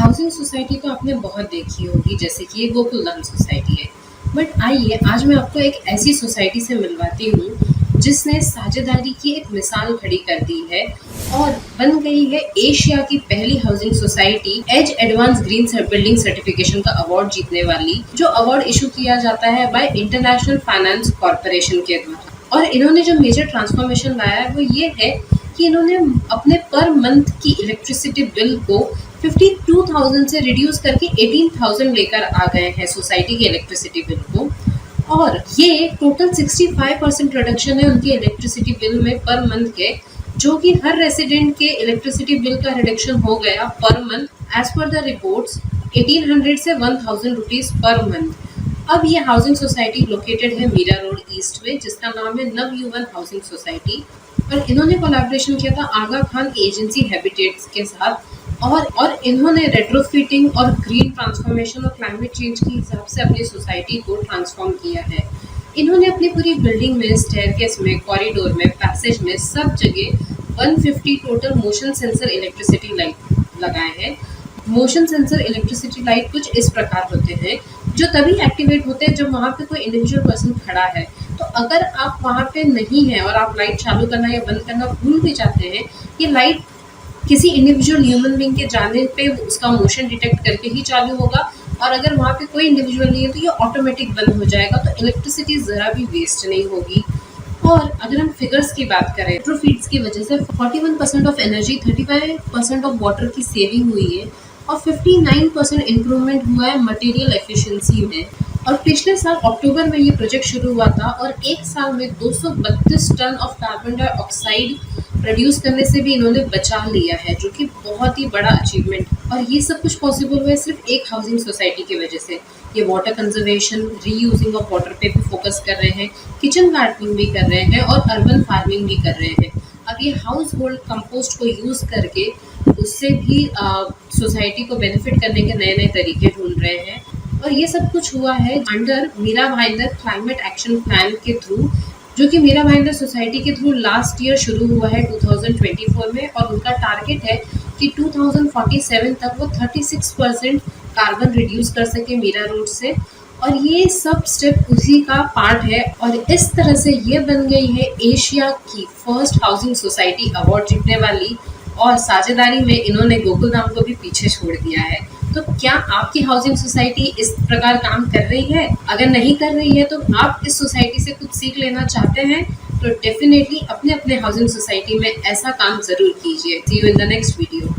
Housing society तो आपने बहुत देखी होगी, जैसे कि ये गोकुलधाम सोसाइटी है। बट आइए आज मैं आपको एक ऐसी सोसाइटी से मिलवाती हूँ जिसने साझेदारी की एक मिसाल खड़ी कर दी है और बन गई है एशिया की पहली housing society as advance green building certification का अवार्ड जीतने वाली, जो अवार्ड इशू किया जाता है बाय इंटरनेशनल फाइनेंस कॉरपोरेशन के द्वारा। और इन्होंने जो मेजर ट्रांसफॉर्मेशन लाया है वो ये है कि इन्होंने अपने पर मंथ की इलेक्ट्रिसिटी बिल को 52,000 से रिड्यूस करके 18,000 लेकर आ गए हैं सोसाइटी के इलेक्ट्रिसिटी बिल को। और ये टोटल 65% रिडक्शन है उनके इलेक्ट्रिसिटी बिल में पर मंथ के, जो कि हर रेसिडेंट के इलेक्ट्रिसिटी बिल का रिडक्शन हो गया per month as per the reports 1800 से 1000 रुपीज पर मंथ। अब ये हाउसिंग सोसाइटी लोकेटेड है मीरा रोड ईस्ट में, जिसका नाम है नवयुवन हाउसिंग सोसाइटी। और इन्होंने कोलैबोरेशन किया था आगा खान एजेंसी हैबिटेट्स के साथ। और इन्होंने रेट्रोफिटिंग और ग्रीन ट्रांसफॉर्मेशन और क्लाइमेट चेंज के हिसाब से अपनी सोसाइटी को ट्रांसफॉर्म किया है। इन्होंने अपनी पूरी बिल्डिंग में, स्टेयरकेस में, कॉरिडोर में, पैसेज में, सब जगह 150 total motion sensor electricity light लगाए हैं। मोशन सेंसर इलेक्ट्रिसिटी लाइट कुछ इस प्रकार होते हैं जो तभी एक्टिवेट होते हैं जब वहाँ पे कोई इंडिविजुअल पर्सन खड़ा है। तो अगर आप वहाँ पे नहीं हैं और आप लाइट चालू करना या बंद करना भूल भी जाते हैं, ये लाइट किसी इंडिविजुअल ह्यूमन बीइंग के जाने पे उसका मोशन डिटेक्ट करके ही चालू होगा। और अगर वहाँ पे कोई इंडिविजुअल नहीं है तो ये ऑटोमेटिक बंद हो जाएगा, तो इलेक्ट्रिसिटी ज़रा भी वेस्ट नहीं होगी। और अगर हम फिगर्स की बात करें, रेट्रोफिट्स की वजह से 41% ऑफ एनर्जी, 35% ऑफ वाटर की सेविंग हुई है और 59% इम्प्रूवमेंट हुआ है मटेरियल एफिशिएंसी में। और पिछले साल अक्टूबर में ये प्रोजेक्ट शुरू हुआ था और एक साल में 232 ton of carbon dioxide produce करने से भी इन्होंने बचा लिया है, जो कि बहुत ही बड़ा अचीवमेंट। और ये सब कुछ पॉसिबल हुआ है सिर्फ एक हाउसिंग सोसाइटी की वजह से। ये water conservation, reusing of water पे भी फोकस कर रहे हैं, किचन गार्डनिंग भी कर रहे हैं और अर्बन फार्मिंग भी कर रहे हैं। अब ये हाउस होल्ड कंपोस्ट को यूज़ करके उससे भी सोसाइटी को बेनिफिट करने के नए नए तरीके ढूंढ रहे हैं। और ये सब कुछ हुआ है under Mira Bhayandar climate action plan के थ्रू, जो कि मीरा भाईंदर सोसाइटी के थ्रू लास्ट ईयर शुरू हुआ है 2024 में। और उनका टारगेट है कि 2047 तक वो 36% कार्बन रिड्यूस कर सके मीरा रोड से। और ये सब स्टेप उसी का पार्ट है। और इस तरह से ये बन गई है एशिया की फर्स्ट हाउसिंग सोसाइटी अवार्ड जीतने वाली। और साझेदारी में इन्होंने गोकुलधाम को भी पीछे छोड़ दिया है। तो क्या आपकी हाउसिंग सोसाइटी इस प्रकार काम कर रही है? अगर नहीं कर रही है तो आप इस सोसाइटी से कुछ सीख लेना चाहते हैं तो डेफिनेटली अपने अपने हाउसिंग सोसाइटी में ऐसा काम जरूर कीजिए। See you in the next video.